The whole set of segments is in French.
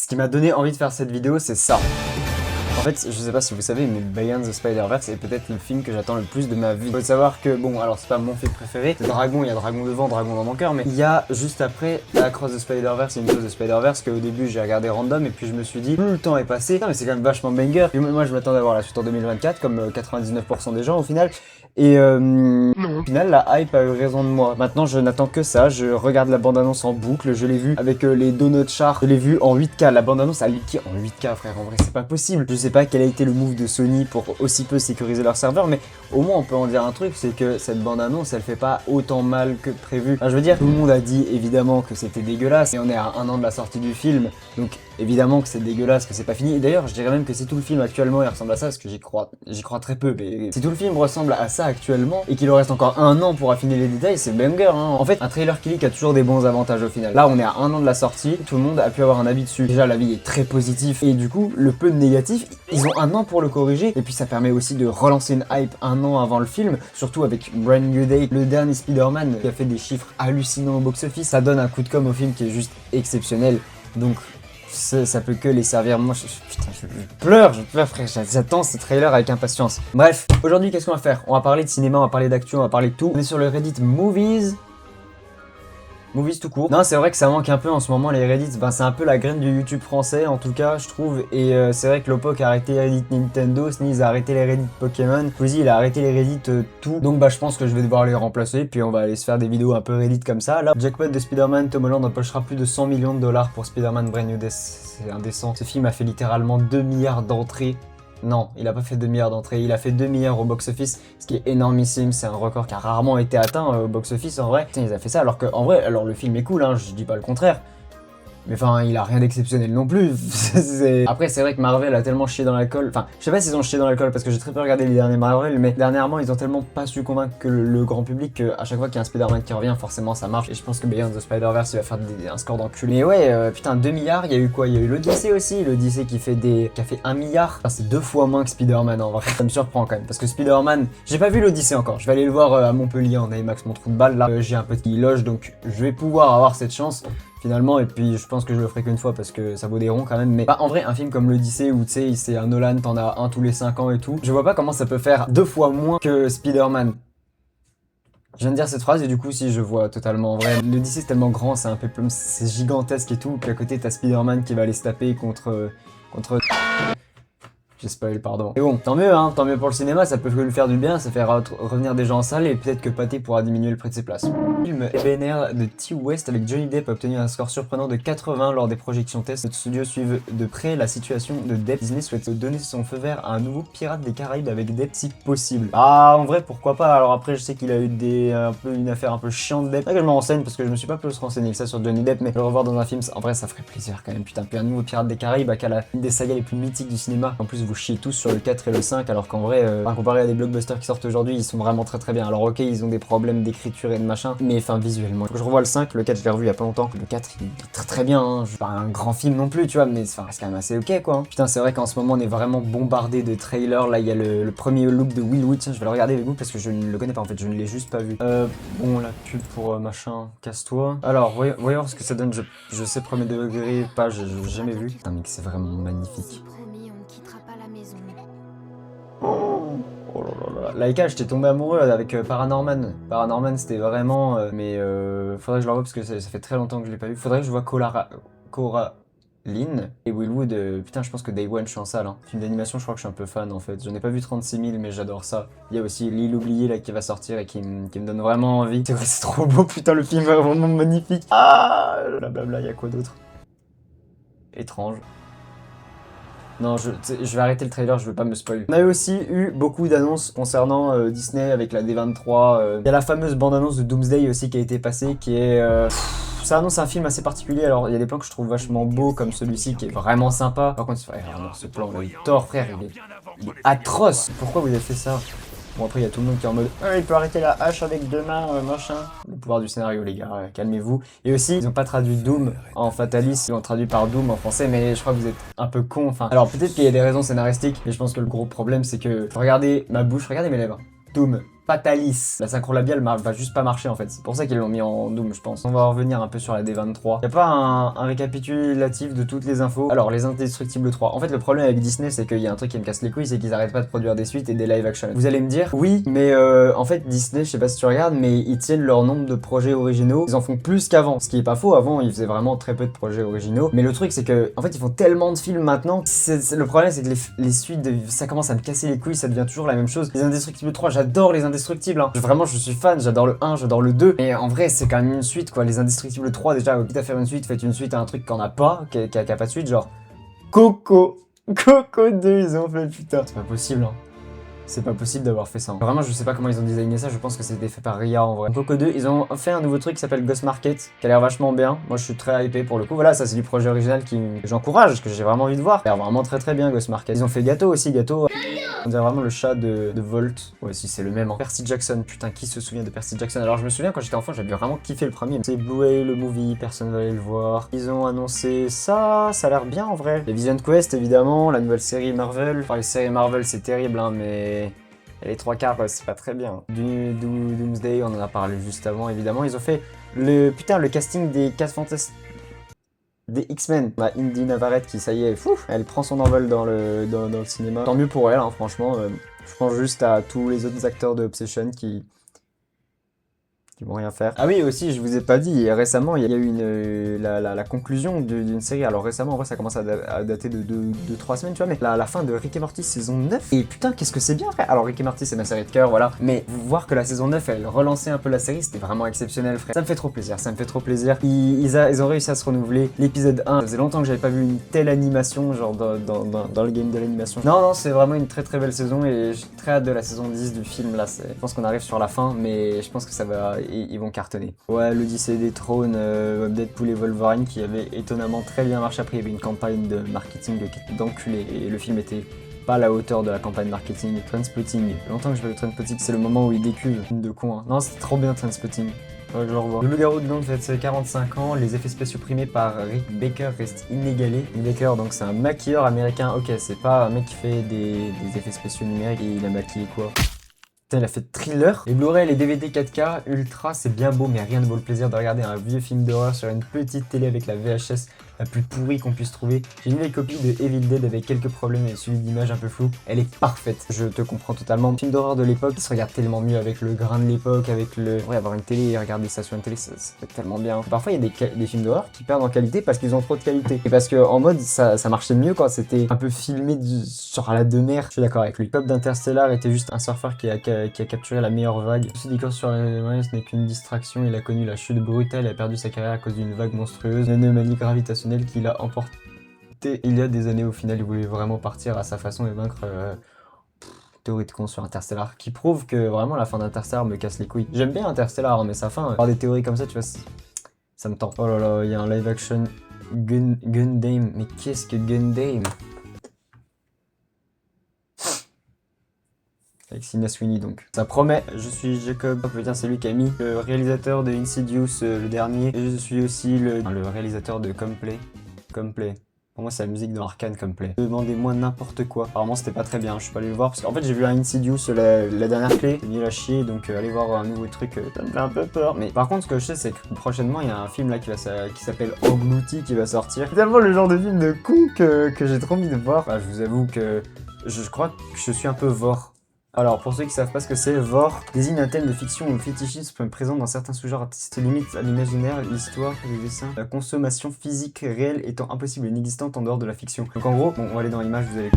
qui m'a donné envie de faire cette vidéo, c'est ça. En fait, je sais pas si vous savez, mais Beyond the Spider-Verse est peut-être le film que j'attends le plus de ma vie. Faut savoir que, bon, alors c'est pas mon film préféré, c'est Dragon, il y a Dragon devant, Dragon dans mon cœur, mais il y a juste après Across the Spider-Verse et Into the Spider-Verse qu'au début j'ai regardé random et puis je me suis dit, plus le temps est passé, mais c'est quand même vachement banger. Et moi je m'attendais à voir la suite en 2024, comme 99% des gens au final. Et au final, la hype a eu raison de moi. Maintenant, je n'attends que ça. Je regarde la bande-annonce en boucle. Je l'ai vu avec les donuts chars. Je l'ai vu en 8K. La bande-annonce a leaké en 8K, frère. En vrai, c'est pas possible. Je sais pas quel a été le move de Sony pour aussi peu sécuriser leur serveur, mais au moins, on peut en dire un truc, c'est que cette bande-annonce, elle fait pas autant mal que prévu. Enfin, je veux dire, tout le monde a dit évidemment que c'était dégueulasse. Et on est à 1 an de la sortie du film. Donc, évidemment que c'est dégueulasse, que c'est pas fini. Et d'ailleurs, je dirais même que si tout le film actuellement il ressemble à ça, parce que j'y crois très peu, mais si tout le film ressemble à ça actuellement et qu'il leur reste encore 1 an pour affiner les détails, c'est banger, hein. En fait, un trailer qui leak a toujours des bons avantages au final. Là, on est à 1 an de la sortie, tout le monde a pu avoir un avis dessus. Déjà, l'avis est très positif et du coup, le peu de négatif, ils ont 1 an pour le corriger. Et puis, ça permet aussi de relancer une hype 1 an avant le film, surtout avec Brand New Day, le dernier Spider-Man qui a fait des chiffres hallucinants au box-office. Ça donne un coup de com' au film qui est juste exceptionnel. Donc, ça peut que les servir. Moi, je pleure frère, j'attends ce trailer avec impatience. Bref, aujourd'hui qu'est-ce qu'on va faire? On va parler de cinéma, on va parler d'actu, on va parler de tout. On est sur le Reddit Movies tout court. Non, c'est vrai que ça manque un peu en ce moment les Reddits, ben, c'est un peu la graine du YouTube français en tout cas je trouve. Et c'est vrai que Lopok a arrêté les Reddit Nintendo, Sneeze a arrêté les Reddit Pokémon, Squeezie il a arrêté les Reddit tout. Donc bah je pense que je vais devoir les remplacer, puis on va aller se faire des vidéos un peu Reddit comme ça. Là, jackpot de Spider-Man, Tom Holland empochera plus de 100 millions de dollars pour Spider-Man Brand New Day, c'est indécent. Ce film a fait littéralement 2 milliards d'entrées. Non, il a pas fait 2 milliards d'entrées, il a fait 2 milliards au box-office, ce qui est énormissime, c'est un record qui a rarement été atteint au box-office en vrai. Putain, ils ont fait ça alors que, en vrai, alors le film est cool, hein, je dis pas le contraire. Mais enfin, il a rien d'exceptionnel non plus. Après, c'est vrai que Marvel a tellement chié dans l'alcool. Enfin, je sais pas s'ils ont chié dans l'alcool parce que j'ai très peu regardé les derniers Marvel, mais dernièrement, ils ont tellement pas su convaincre que le grand public qu'à chaque fois qu'il y a un Spider-Man qui revient, forcément ça marche. Et je pense que Beyond the Spider-Verse, il va faire un score d'enculé. Mais ouais, putain, 2 milliards, il y a eu quoi? Il y a eu l'Odyssée aussi, l'Odyssée qui a fait 1 milliard. Enfin, c'est 2 fois moins que Spider-Man en vrai. Ça me surprend quand même parce que Spider-Man, j'ai pas vu l'Odyssée encore. Je vais aller le voir à Montpellier en IMAX, mon trou de balle. Là, j'ai un petit loge donc je vais pouvoir avoir cette chance. Finalement, et puis je pense que je le ferai qu'une fois parce que ça vaut des ronds quand même. Mais bah, en vrai, un film comme l'Odyssée où tu sais, c'est un Nolan, t'en as un tous les 5 ans et tout, je vois pas comment ça peut faire 2 fois moins que Spider-Man. Je viens de dire cette phrase et du coup, si je vois totalement en vrai. L'Odyssée c'est tellement grand, c'est un peu c'est gigantesque et tout, qu'à côté t'as Spider-Man qui va aller se taper contre. J'ai spoil, pardon. Mais bon, tant mieux, hein, tant mieux pour le cinéma, ça peut lui faire du bien, ça fait revenir des gens en salle et peut-être que Pathé pourra diminuer le prix de ses places. Le film BNR de T. West avec Johnny Depp a obtenu un score surprenant de 80 lors des projections tests. Notre studio suive de près la situation de Depp. Disney souhaite donner son feu vert à un nouveau Pirate des Caraïbes avec Depp si possible. Ah, en vrai, pourquoi pas? Alors après, je sais qu'il a eu une affaire un peu chiante Depp. C'est vrai que je me renseigne parce que je me suis pas plus renseigné que ça sur Johnny Depp, mais le revoir dans un film, en vrai, ça ferait plaisir quand même. Putain, puis un nouveau Pirate des Caraïbes, une des sagas les plus mythiques du cinéma. En plus, vous chiez tous sur le 4 et le 5 alors qu'en vrai, comparé à des blockbusters qui sortent aujourd'hui, ils sont vraiment très bien. Alors ok, ils ont des problèmes d'écriture et de machin, mais enfin visuellement. Je revois le 5, le 4 je l'ai revu il y a pas longtemps, le 4 il est très bien, hein. C'est pas un grand film non plus tu vois, mais c'est quand même assez ok quoi. Putain, c'est vrai qu'en ce moment on est vraiment bombardé de trailers. Là il y a le premier look de Will Wheaton, je vais le regarder avec vous parce que je ne le connais pas en fait, je ne l'ai juste pas vu. Bon, la pub pour machin, casse-toi. Alors voyons voir ce que ça donne, je sais premier degré, pas, j'ai jamais vu. Putain mec, c'est vraiment magnifique. Oh là là, Laika, j'étais tombé amoureux avec Paranorman. Paranorman, c'était vraiment... faudrait que je le revoie parce que ça fait très longtemps que je l'ai pas vu. Faudrait que je vois Coraline et Willwood. Putain, je pense que Day One, je suis en salle. Hein. Film d'animation, je crois que je suis un peu fan en fait. J'en ai pas vu 36 000, mais j'adore ça. Il y a aussi L'île oubliée là qui va sortir et qui me donne vraiment envie. C'est vrai, c'est trop beau, putain, le film est vraiment magnifique. Ah, blablabla, il y a quoi d'autre? Étrange. Non, je vais arrêter le trailer, je veux pas me spoil. On a aussi eu beaucoup d'annonces concernant Disney avec la D23. Il y a la fameuse bande-annonce de Doomsday aussi qui a été passée, qui est... ça annonce un film assez particulier. Alors, il y a des plans que je trouve vachement beaux, comme celui-ci, qui est vraiment sympa. Par contre, vraiment, ce plan, le Thor, frère, il est atroce. Pourquoi vous avez fait ça? Bon, après, il y a tout le monde qui est en mode il peut arrêter la hache avec 2 mains, machin. Le pouvoir du scénario, les gars, calmez-vous. Et aussi, ils ont pas traduit Doom en Fatalis, ils l'ont traduit par Doom en français, mais je crois que vous êtes un peu con. Enfin, alors peut-être qu'il y a des raisons scénaristiques, mais je pense que le gros problème, c'est que regardez ma bouche, regardez mes lèvres. Doom. Fatalis. La synchro labiale va juste pas marcher en fait. C'est pour ça qu'ils l'ont mis en Doom, je pense. On va revenir un peu sur la D23. Y a pas un récapitulatif de toutes les infos. Alors, les Indestructibles 3. En fait, le problème avec Disney, c'est qu'il y a un truc qui me casse les couilles, c'est qu'ils arrêtent pas de produire des suites et des live action. Vous allez me dire, oui, mais en fait, Disney, je sais pas si tu regardes, mais ils tiennent leur nombre de projets originaux. Ils en font plus qu'avant. Ce qui est pas faux. Avant, ils faisaient vraiment très peu de projets originaux. Mais le truc, c'est que, en fait, ils font tellement de films maintenant. Le problème, c'est que les suites, ça commence à me casser les couilles. Ça devient toujours la même chose. Les Indestructibles 3, j'adore les Indestructibles. Hein. Vraiment, je suis fan. J'adore le 1, j'adore le 2. Et en vrai, c'est quand même une suite, quoi. Les Indestructibles 3, déjà, quitte à faire une suite, faites une suite à un truc qu'on a pas, qui a pas de suite, genre Coco. Coco 2, ils ont fait, putain. C'est pas possible, hein. C'est pas possible d'avoir fait ça. Hein. Vraiment, je sais pas comment ils ont designé ça, je pense que c'était fait par Ria en vrai. Coco 2, ils ont fait un nouveau truc qui s'appelle Ghost Market, qui a l'air vachement bien. Moi, je suis très hypé pour le coup. Voilà, ça c'est du projet original que j'encourage, que j'ai vraiment envie de voir. Ça a l'air vraiment très bien, Ghost Market. Ils ont fait Gâteau aussi, Gâteau. On dirait vraiment le chat de Volt. Ouais, si c'est le même. Hein. Percy Jackson, putain, qui se souvient de Percy Jackson? Alors, je me souviens quand j'étais enfant, j'avais vraiment kiffé le premier. C'est Blu-ray, le movie, personne va aller le voir. Ils ont annoncé ça, ça a l'air bien en vrai. Les Vision Quest, évidemment, la nouvelle série Marvel. Enfin, les séries Marvel, c'est terrible, hein, mais. Et les trois quarts, c'est pas très bien. Doomsday, on en a parlé juste avant, évidemment. Ils ont fait le casting des 4 fantastiques. Des X-Men. On a Indy Navarrete qui, ça y est, elle prend son envol dans le cinéma. Tant mieux pour elle, hein, franchement. Je pense juste à tous les autres acteurs de Obsession qui vont rien faire. Ah oui, aussi, je vous ai pas dit, récemment, il y a eu la conclusion d'une série. Alors récemment, en vrai, ça commence à dater de 2-3 semaines, tu vois, mais la fin de Rick et Morty saison 9. Et putain, qu'est-ce que c'est bien, frère. Alors Rick et Morty, c'est ma série de cœur, voilà. Mais voir que la saison 9, elle relançait un peu la série, c'était vraiment exceptionnel, frère. Ça me fait trop plaisir, ça me fait trop plaisir. Ils ont réussi à se renouveler. L'épisode 1, ça faisait longtemps que j'avais pas vu une telle animation, genre dans le game de l'animation. Non, c'est vraiment une très belle saison et j'ai très hâte de la saison 10 du film, là. Je pense qu'on arrive sur la fin, mais je pense que ça va... Ils vont cartonner. Ouais, l'Odyssée des Trônes, Deadpool et Wolverine qui avait étonnamment très bien marché. Après, il y avait une campagne de marketing qui était d'enculé et le film était pas à la hauteur de la campagne marketing. Trainspotting, longtemps que je vais le Trainspotting, c'est le moment où il décuve. Film de con, hein. Non, c'était trop bien Trainspotting. Ouais, je le revois. Le loup-garou de Blanc fête ses 45 ans, les effets spéciaux primés par Rick Baker restent inégalés. Rick Baker, donc c'est un maquilleur américain. Ok, c'est pas un mec qui fait des effets spéciaux numériques et il a maquillé quoi? Putain, il a fait Thriller. Les Blu-ray, les DVD 4K, Ultra, c'est bien beau, mais rien ne vaut le plaisir de regarder un vieux film d'horreur sur une petite télé avec la VHS la plus pourrie qu'on puisse trouver. J'ai une vieille copie de Evil Dead avec quelques problèmes et celui d'image un peu flou. Elle est parfaite, je te comprends totalement. Film d'horreur de l'époque, il se regarde tellement mieux avec le grain de l'époque, avec le... Ouais, avoir une télé et regarder ça sur une télé, ça fait tellement bien. Parfois, il y a des films d'horreur qui perdent en qualité parce qu'ils ont trop de qualité. Et parce que en mode, ça marchait mieux quand c'était un peu filmé sur la de mer. Je suis d'accord avec lui. Le peuple d'Interstellar était juste un surfeur qui a capturé la meilleure vague. Tout ce discours sur les ce n'est qu'une distraction. Il a connu la chute brutale et a perdu sa carrière à cause d'une vague monstrueuse. Une anomalie gravitationnelle qui l'a emporté il y a des années. Au final, il voulait vraiment partir à sa façon et vaincre théorie de con sur Interstellar qui prouve que vraiment la fin d'Interstellar me casse les couilles. J'aime bien Interstellar, mais sa fin, avoir des théories comme ça, tu vois, ça me tend. Oh là là, il y a un live action Gundam. Mais qu'est-ce que Gundam? Avec Sydney Sweeney donc. Ça promet, je suis Jacob, putain c'est lui qui a mis le réalisateur de Insidious le dernier. Et je suis aussi le réalisateur de Complay. Pour moi c'est la musique de Arcane Complay. Demandez-moi n'importe quoi. Apparemment c'était pas très bien, je suis pas allé le voir parce qu'en fait j'ai vu un Insidious la dernière clé, c'est nul à chier donc allez voir un nouveau truc, ça me fait un peu peur. Mais par contre ce que je sais c'est que prochainement il y a un film là qui s'appelle Englouti qui va sortir. C'est tellement le genre de film de con que j'ai trop envie de voir. Bah, je vous avoue que je crois que je suis un peu vor. Alors, pour ceux qui savent pas ce que c'est, Vor désigne un thème de fiction ou fétichisme présent dans certains sous-genres artistes limites à l'imaginaire, l'histoire, les dessins, la consommation physique réelle étant impossible et inexistante en dehors de la fiction. Donc en gros, bon, on va aller dans l'image, vous allez...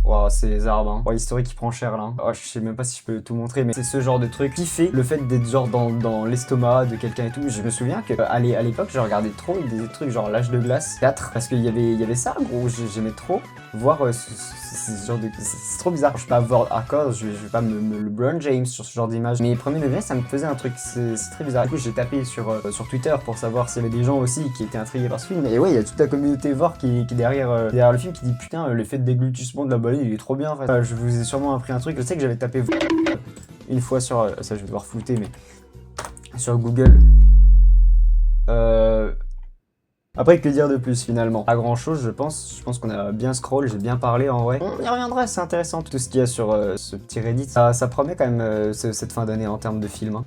Wow, c'est les arbres, hein. Oh, l'historique qui prend cher là. Oh, je sais même pas si je peux tout montrer, mais c'est ce genre de truc qui fait le fait d'être genre dans l'estomac de quelqu'un et tout. Je me souviens que à l'époque, je regardais trop des trucs genre L'Âge de Glace 4 parce qu'il y avait ça, gros. J'aimais trop voir ce genre de. C'est trop bizarre. Je suis pas hardcore, je vais pas me LeBron James sur ce genre d'image. Mais premier degré, ça me faisait un truc. C'est très bizarre. Du coup, j'ai tapé sur Twitter pour savoir s'il y avait des gens aussi qui étaient intrigués par ce film. Et ouais, il y a toute la communauté Vor qui est derrière le film qui dit putain, l'effet de déglutissement de la baleine il est trop bien en fait. Je vous ai sûrement appris un truc, je sais que j'avais tapé une fois sur, ça je vais devoir flouter mais sur Google. Après, que dire de plus finalement? Pas grand chose, je pense. Je pense qu'on a bien scroll, j'ai bien parlé en vrai. On y reviendra, c'est intéressant tout ce qu'il y a sur ce petit Reddit. Ça promet quand même cette fin d'année en termes de film. Hein.